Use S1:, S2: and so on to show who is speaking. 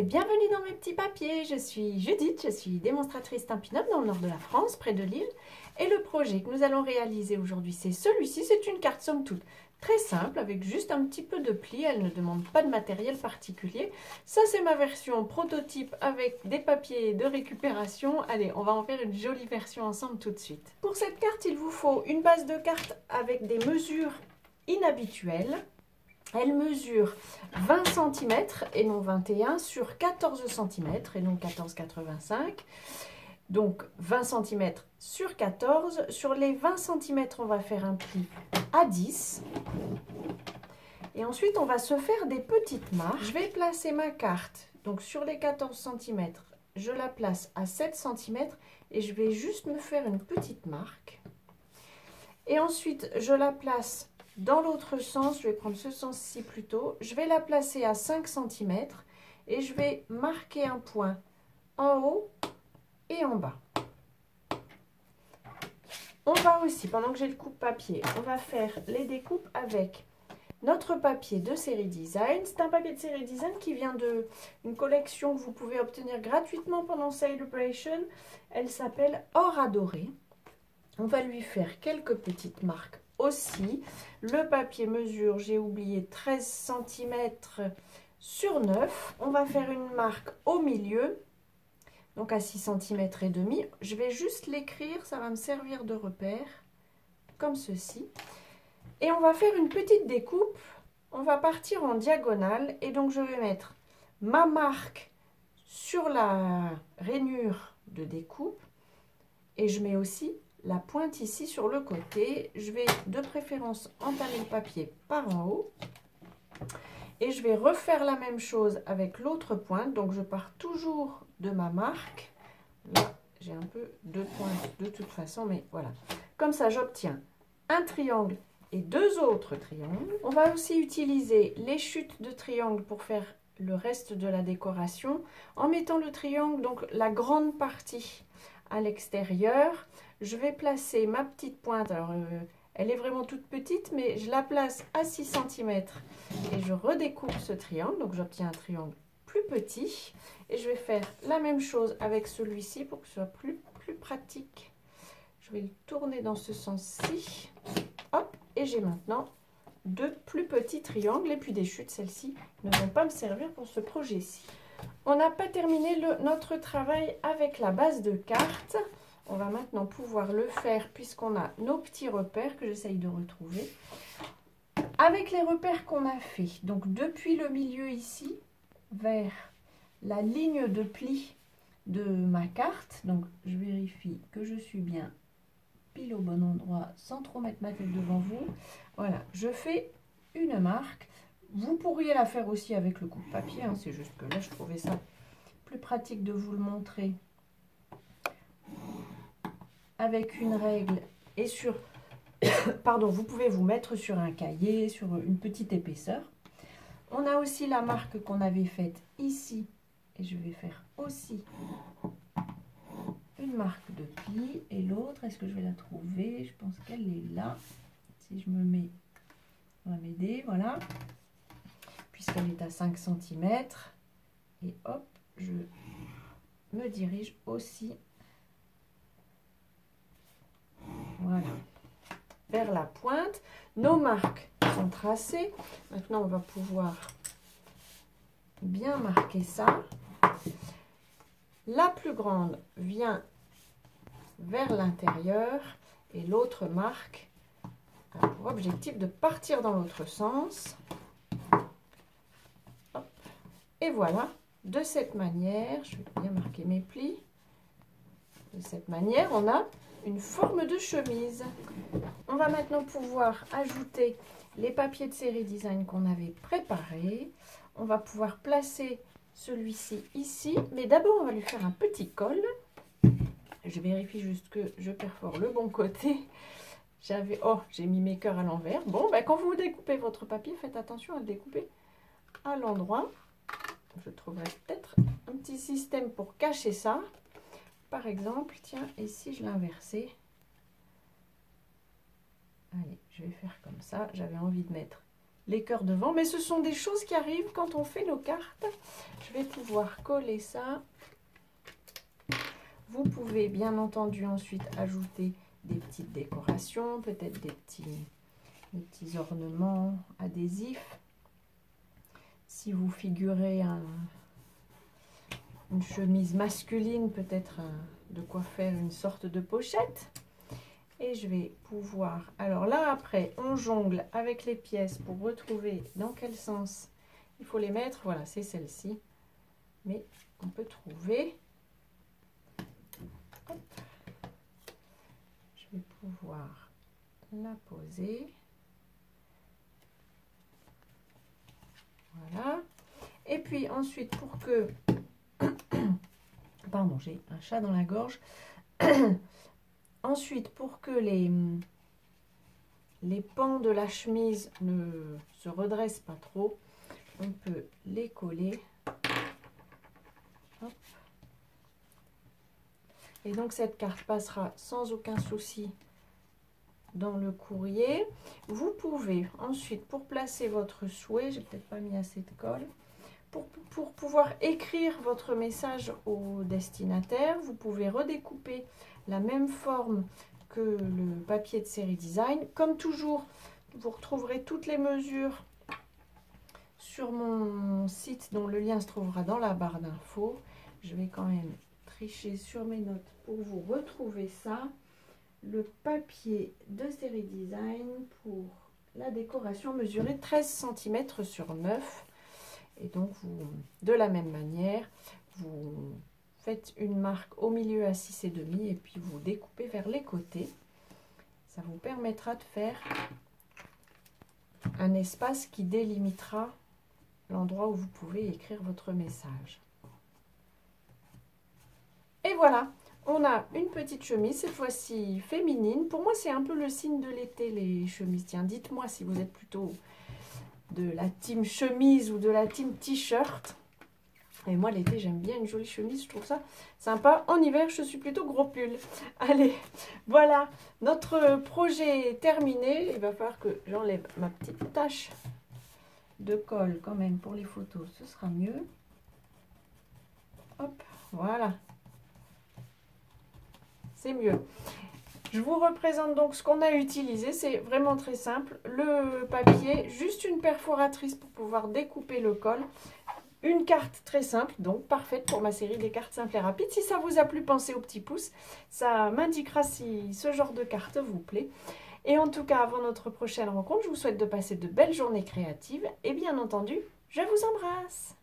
S1: bienvenue dans mes petits papiers. Je suis Judith, je suis démonstratrice Stampin' Up dans le nord de la France, près de Lille. Et le projet que nous allons réaliser aujourd'hui, c'est celui-ci. C'est une carte somme toute très simple, avec juste un petit peu de pli. Elle ne demande pas de matériel particulier. Ça, c'est ma version prototype avec des papiers de récupération. Allez, on va en faire une jolie version ensemble tout de suite. Pour cette carte, il vous faut une base de carte avec des mesures inhabituelles. Elle mesure 20 cm et non 21 sur 14 cm et non 14,85. Donc 20 cm sur 14. Sur les 20 cm, on va faire un pli à 10. Et ensuite, on va se faire des petites marques. Je vais placer ma carte donc sur les 14 cm. Je la place à 7 cm et je vais juste me faire une petite marque. Et ensuite, je la place dans l'autre sens, je vais prendre ce sens-ci plutôt, je vais la placer à 5 cm et je vais marquer un point en haut et en bas. On va aussi, pendant que j'ai le coupe-papier, on va faire les découpes avec notre papier de série design. C'est un papier de série design qui vient d'une collection que vous pouvez obtenir gratuitement pendant Celebration. Elle s'appelle Or Adoré. On va lui faire quelques petites marques aussi. Le papier mesure, j'ai oublié, 13 cm sur 9. On va faire une marque au milieu, donc à 6 cm et demi. Je vais juste l'écrire, ça va me servir de repère, comme ceci. Et on va faire une petite découpe. On va partir en diagonale et donc je vais mettre ma marque sur la rainure de découpe et je mets aussi la pointe ici sur le côté. Je vais de préférence entamer le papier par en haut et je vais refaire la même chose avec l'autre pointe. Donc je pars toujours de ma marque. Là j'ai un peu de pointe de toute façon, mais voilà, comme ça j'obtiens un triangle et deux autres triangles. On va aussi utiliser les chutes de triangle pour faire le reste de la décoration en mettant le triangle, donc la grande partie à l'extérieur. Je vais placer ma petite pointe, alors elle est vraiment toute petite, mais je la place à 6 cm et je redécoupe ce triangle, donc j'obtiens un triangle plus petit. Et je vais faire la même chose avec celui-ci pour que ce soit plus pratique. Je vais le tourner dans ce sens-ci, hop, et j'ai maintenant deux plus petits triangles et puis des chutes. Celles-ci ne vont pas me servir pour ce projet-ci. On n'a pas terminé notre travail avec la base de carte. On va maintenant pouvoir le faire puisqu'on a nos petits repères que j'essaye de retrouver. Avec les repères qu'on a fait, donc depuis le milieu ici, vers la ligne de pli de ma carte, donc je vérifie que je suis bien pile au bon endroit sans trop mettre ma tête devant vous. Voilà, je fais une marque. Vous pourriez la faire aussi avec le coupe-papier, hein, c'est juste que là je trouvais ça plus pratique de vous le montrer avec une règle et sur pardon, vous pouvez vous mettre sur un cahier, sur une petite épaisseur. On a aussi la marque qu'on avait faite ici et je vais faire aussi une marque de pli. Et l'autre, est-ce que je vais la trouver? Je pense qu'elle est là. Si je me mets, on va m'aider, voilà, puisqu'elle est à 5 cm. Et hop, je me dirige aussi, voilà, vers la pointe. Nos marques sont tracées. Maintenant, on va pouvoir bien marquer ça. La plus grande vient vers l'intérieur et l'autre marque a pour objectif de partir dans l'autre sens. Hop. Et voilà, de cette manière, je vais bien marquer mes plis. De cette manière, on a une forme de chemise. On va maintenant pouvoir ajouter les papiers de série design qu'on avait préparés. On va pouvoir placer celui-ci ici, mais d'abord on va lui faire un petit col. Je vérifie juste que je perfore le bon côté. J'ai mis mes cœurs à l'envers. Bon, ben, quand vous découpez votre papier, faites attention à le découper à l'endroit. Je trouverai peut-être un petit système pour cacher ça. Par exemple, tiens, et si je l'inversais? Allez, je vais faire comme ça. J'avais envie de mettre les cœurs devant. Mais ce sont des choses qui arrivent quand on fait nos cartes. Je vais pouvoir coller ça. Vous pouvez bien entendu ensuite ajouter des petites décorations, peut-être des petits ornements adhésifs. Si vous figurez une chemise masculine, peut-être de quoi faire une sorte de pochette. Et je vais pouvoir... Alors là, après, on jongle avec les pièces pour retrouver dans quel sens il faut les mettre. Voilà, c'est celle-ci. Mais on peut trouver... Hop. Je vais pouvoir la poser. Voilà. Et puis ensuite, pour que... Pardon, j'ai un chat dans la gorge. Ensuite, pour que les pans de la chemise ne se redressent pas trop, on peut les coller. Hop. Et donc cette carte passera sans aucun souci dans le courrier. Vous pouvez ensuite, pour placer votre souhait, j'ai peut-être pas mis assez de colle, pour pouvoir écrire votre message au destinataire, vous pouvez redécouper la même forme que le papier de série design. Comme toujours, vous retrouverez toutes les mesures sur mon site dont le lien se trouvera dans la barre d'infos. Je vais quand même tricher sur mes notes pour vous retrouver ça. Le papier de série design pour la décoration mesuré 13 cm sur 9. Et donc, de la même manière, vous faites une marque au milieu à 6,5 et puis vous découpez vers les côtés. Ça vous permettra de faire un espace qui délimitera l'endroit où vous pouvez écrire votre message. Et voilà, on a une petite chemise, cette fois-ci féminine. Pour moi, c'est un peu le signe de l'été, les chemises. Tiens, dites-moi si vous êtes plutôt de la team chemise ou de la team t-shirt. Et moi, l'été, j'aime bien une jolie chemise, je trouve ça sympa. En hiver, je suis plutôt gros pull. Allez, voilà, notre projet est terminé. Il va falloir que j'enlève ma petite tache de colle quand même pour les photos, ce sera mieux. Hop, voilà. C'est mieux. Je vous représente donc ce qu'on a utilisé. C'est vraiment très simple. Le papier, juste une perforatrice pour pouvoir découper le col. Une carte très simple, donc parfaite pour ma série des cartes simples et rapides. Si ça vous a plu, pensez au petit pouce. Ça m'indiquera si ce genre de carte vous plaît. Et en tout cas, avant notre prochaine rencontre, je vous souhaite de passer de belles journées créatives. Et bien entendu, je vous embrasse.